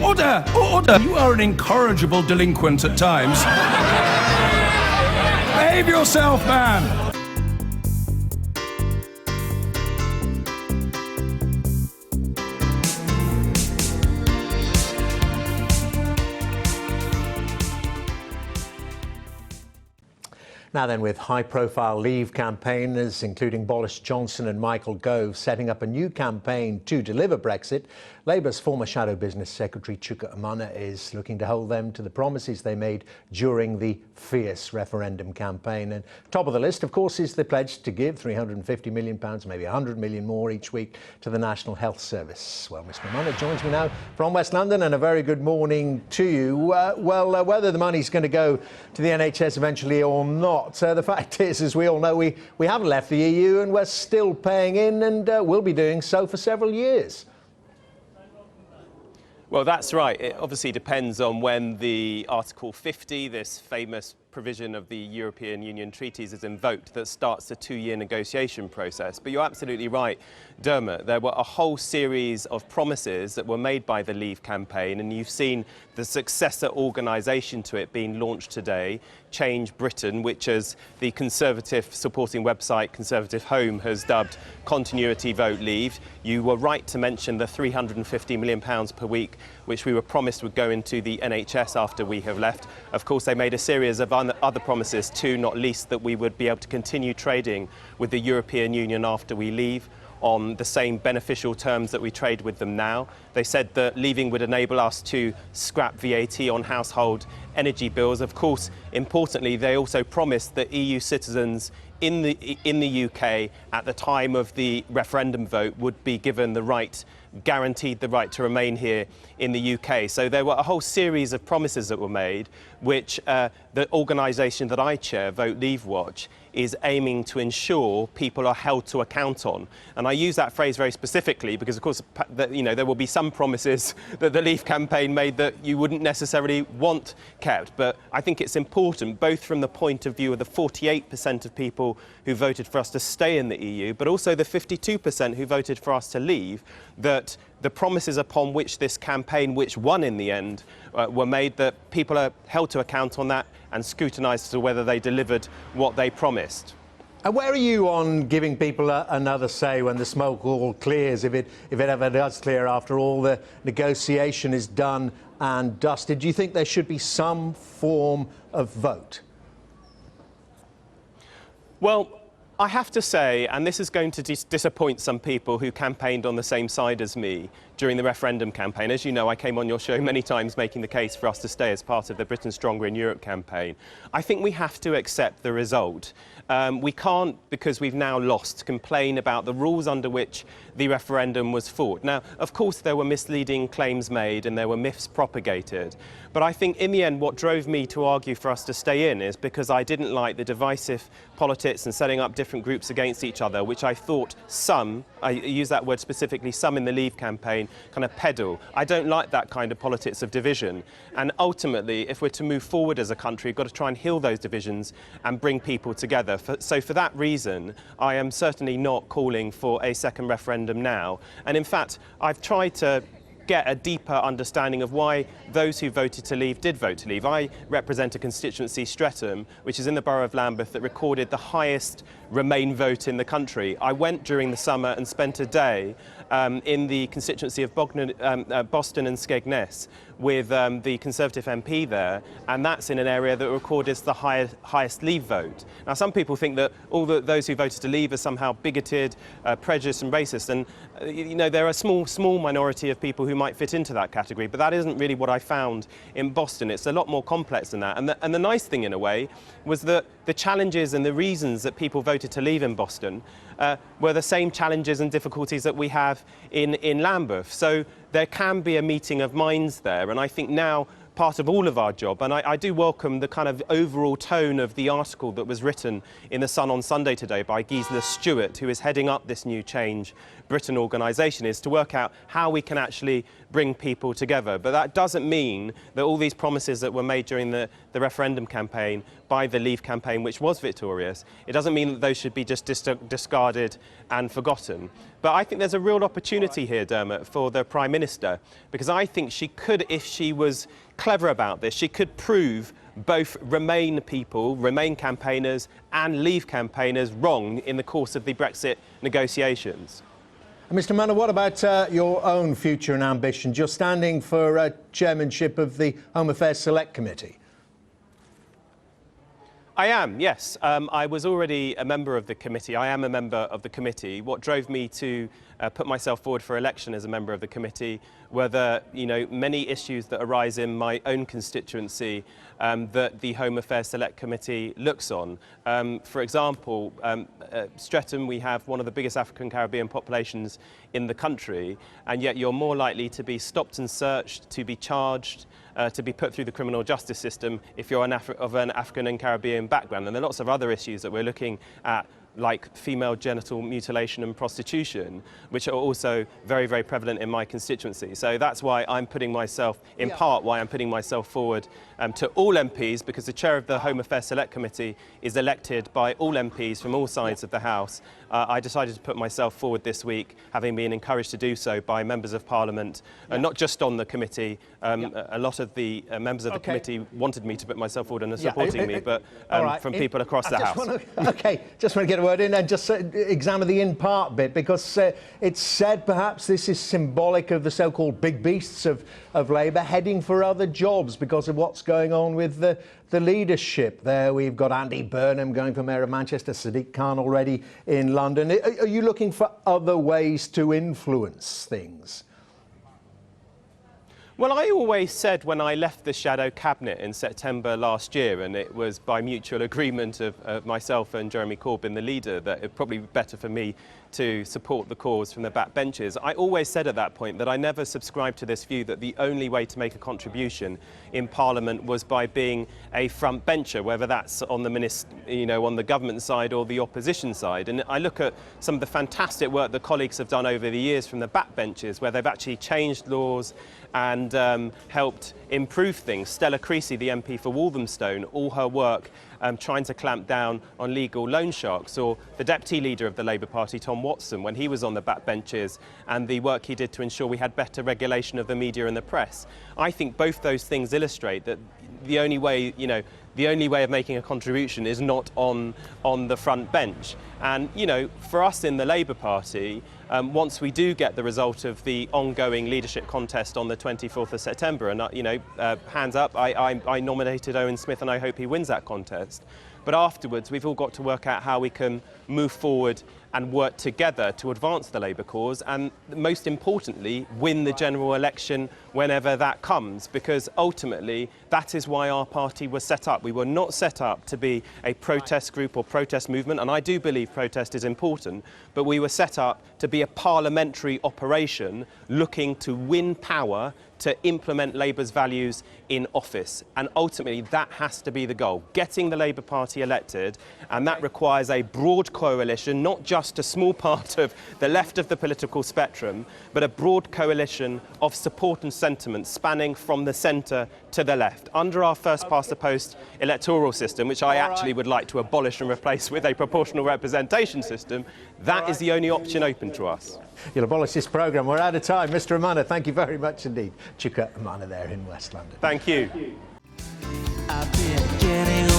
Order! Order! You are an incorrigible delinquent at times. Behave yourself, man! Now then, with high-profile Leave campaigners, including Boris Johnson and Michael Gove, setting up a new campaign to deliver Brexit, Labour's former Shadow Business Secretary Chuka Umunna is looking to hold them to the promises they made during the fierce referendum campaign. And top of the list, of course, is the pledge to give £350 million, maybe £100 million more each week to the National Health Service. Well, Mr Umunna joins me now from West London, and a very good morning to you. Whether the money's going to go to the NHS eventually or not, the fact is, as we all know, we haven't left the EU and we're still paying in, and will be doing so for several years. Well, that's right. It obviously depends on when the Article 50, this famous provision of the European Union treaties, is invoked that starts a two-year negotiation process. But you're absolutely right, Dermot. There were a whole series of promises that were made by the Leave campaign, and you've seen the successor organisation to it being launched today, Change Britain, which, as the Conservative supporting website Conservative Home has dubbed Continuity Vote Leave. You were right to mention the £350 million per week, which we were promised would go into the NHS after we have left. Of course, they made a series of other promises too, not least that we would be able to continue trading with the European Union after we leave on the same beneficial terms that we trade with them now. They said that leaving would enable us to scrap VAT on household energy bills. Of course, importantly, they also promised that EU citizens in the UK at the time of the referendum vote would be given the right, guaranteed the right to remain here in the UK. So there were a whole series of promises that were made, which the organisation that I chair, Vote Leave Watch, is aiming to ensure people are held to account on. And I use that phrase very specifically because, of course, there will be some promises that the Leave campaign made that you wouldn't necessarily want kept. But I think it's important, both from the point of view of the 48% of people who voted for us to stay in the EU, but also the 52% who voted for us to leave, that the promises upon which this campaign, which won in the end, were made, that people are held to account on that and scrutinised as to whether they delivered what they promised. And where are you on giving people another say when the smoke all clears, if it ever does clear after all the negotiation is done and dusted? Do you think there should be some form of vote? Well, I have to say, and this is going to disappoint some people who campaigned on the same side as me during the referendum campaign. As you know, I came on your show many times making the case for us to stay as part of the Britain Stronger in Europe campaign. I think we have to accept the result. We can't, because we've now lost, complain about the rules under which the referendum was fought. Now, of course, there were misleading claims made and there were myths propagated. But I think in the end, what drove me to argue for us to stay in is because I didn't like the divisive politics and setting up different groups against each other, which I thought some, I use that word specifically, some in the Leave campaign kind of peddle. I don't like that kind of politics of division. And ultimately, if we're to move forward as a country, we've got to try and heal those divisions and bring people together. So for that reason, I am certainly not calling for a second referendum now. And in fact, I've tried to get a deeper understanding of why those who voted to leave did vote to leave. I represent a constituency, Streatham, which is in the borough of Lambeth, that recorded the highest Remain vote in the country. I went during the summer and spent a day in the constituency of Boston and Skegness with the Conservative MP there, and that's in an area that recorded the highest Leave vote. Now, some people think that those who voted to leave are somehow bigoted, prejudiced and racist, and there are a small minority of people who might fit into that category, but that isn't really what I found in Boston. It's a lot more complex than that. And the nice thing, in a way, was that the challenges and the reasons that people voted to leave in Boston were the same challenges and difficulties that we have in Lambeth. So there can be a meeting of minds there, and I think now part of all of our job, and I do welcome the kind of overall tone of the article that was written in The Sun on Sunday today by Gisela Stewart, who is heading up this new Change Britain organisation, is to work out how we can actually bring people together. But that doesn't mean that all these promises that were made during the referendum campaign by the Leave campaign, which was victorious, it doesn't mean that those should be just discarded and forgotten. But I think there's a real opportunity here, Dermot, for the Prime Minister, because I think she could, if she was clever about this, she could prove both Remain people, Remain campaigners and Leave campaigners wrong in the course of the Brexit negotiations. Mr. Umunna, what about your own future and ambitions? You're standing for chairmanship of the Home Affairs Select Committee. I am, yes. I was already a member of the committee. I am a member of the committee. What drove me to put myself forward for election as a member of the committee were the many issues that arise in my own constituency that the Home Affairs Select Committee looks on. For example, Streatham, we have one of the biggest African Caribbean populations in the country, and yet you're more likely to be stopped and searched, to be charged, to be put through the criminal justice system if you're of an African and Caribbean background. And there are lots of other issues that we're looking at, like female genital mutilation and prostitution, which are also very, very prevalent in my constituency. So that's why I'm putting myself, in part, why I'm putting myself forward to all MPs, because the chair of the Home Affairs Select Committee is elected by all MPs from all sides of the House. I decided to put myself forward this week, having been encouraged to do so by members of Parliament, not just on the committee. A lot of the members of the committee wanted me to put myself forward and are supporting me, but from people across the House. Just want to get a word in and just examine the in part bit, because it's said perhaps this is symbolic of the so-called big beasts of Labour heading for other jobs because of what's going on with the leadership. There we've got Andy Burnham going for Mayor of Manchester, Sadiq Khan already in London. Are you looking for other ways to influence things? Well, I always said when I left the Shadow Cabinet in September last year, and it was by mutual agreement of myself and Jeremy Corbyn, the leader, that it would probably be better for me to support the cause from the backbenches. I always said at that point that I never subscribed to this view that the only way to make a contribution in Parliament was by being a front bencher, whether that's on the on the government side or the opposition side. And I look at some of the fantastic work that colleagues have done over the years from the backbenches, where they've actually changed laws and helped improve things. Stella Creasy, the MP for Walthamstow, all her work trying to clamp down on legal loan sharks, or the deputy leader of the Labour Party, Tom Watson, when he was on the backbenches, and the work he did to ensure we had better regulation of the media and the press. I think both those things illustrate that the only way, the only way of making a contribution is not on the front bench. And, for us in the Labour Party, once we do get the result of the ongoing leadership contest on the 24th of September, and, hands up, I nominated Owen Smith and I hope he wins that contest. But afterwards, we've all got to work out how we can move forward and work together to advance the Labour cause, and most importantly, win the general election whenever that comes, because ultimately that is why our party was set up. We were not set up to be a protest group or protest movement, and I do believe protest is important, but we were set up to be a parliamentary operation looking to win power to implement Labour's values in office. And ultimately, that has to be the goal, getting the Labour Party elected, and that requires a broad coalition, not just a small part of the left of the political spectrum, but a broad coalition of support and sentiment spanning from the centre to the left. Under our first-past-the-post electoral system, which I actually would like to abolish and replace with a proportional representation system, that is the only option open to us. You'll abolish this programme. We're out of time. Mr. Umunna, thank you very much indeed. Chuka Umunna there in West London. Thank you. I've been getting